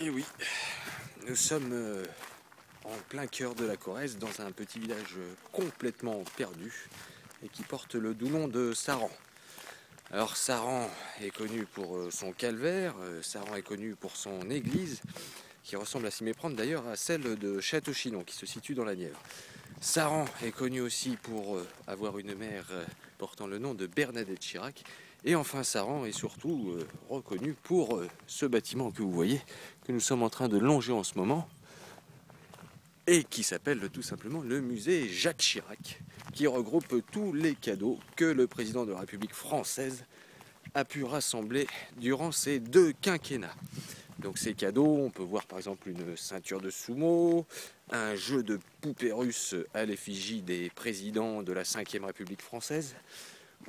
Et oui, nous sommes en plein cœur de la Corrèze, dans un petit village complètement perdu et qui porte le doux nom de Saran. Alors Saran est connu pour son calvaire, Saran est connu pour son église, qui ressemble à s'y méprendre d'ailleurs à celle de Château-Chinon, qui se situe dans la Nièvre. Saran est connu aussi pour avoir une mère portant le nom de Bernadette Chirac. Et enfin, Saran est surtout reconnu pour ce bâtiment que vous voyez, que nous sommes en train de longer en ce moment, et qui s'appelle tout simplement le musée Jacques Chirac, qui regroupe tous les cadeaux que le président de la République française a pu rassembler durant ces 2 quinquennats. Donc ces cadeaux, on peut voir par exemple une ceinture de sumo, un jeu de poupées russes à l'effigie des présidents de la 5e République française,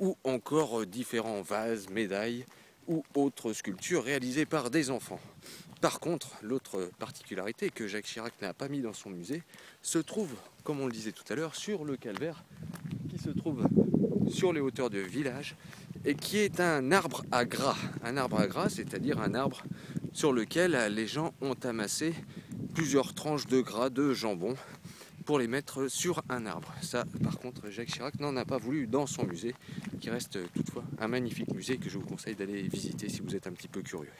ou encore différents vases, médailles ou autres sculptures réalisées par des enfants. Par contre, l'autre particularité que Jacques Chirac n'a pas mis dans son musée se trouve, comme on le disait tout à l'heure, sur le calvaire qui se trouve sur les hauteurs du village et qui est un arbre à gras. Un arbre à gras, c'est-à-dire un arbre sur lequel les gens ont amassé plusieurs tranches de gras de jambon pour les mettre sur un arbre. Ça, par contre, Jacques Chirac n'en a pas voulu dans son musée, qui reste toutefois un magnifique musée que je vous conseille d'aller visiter si vous êtes un petit peu curieux.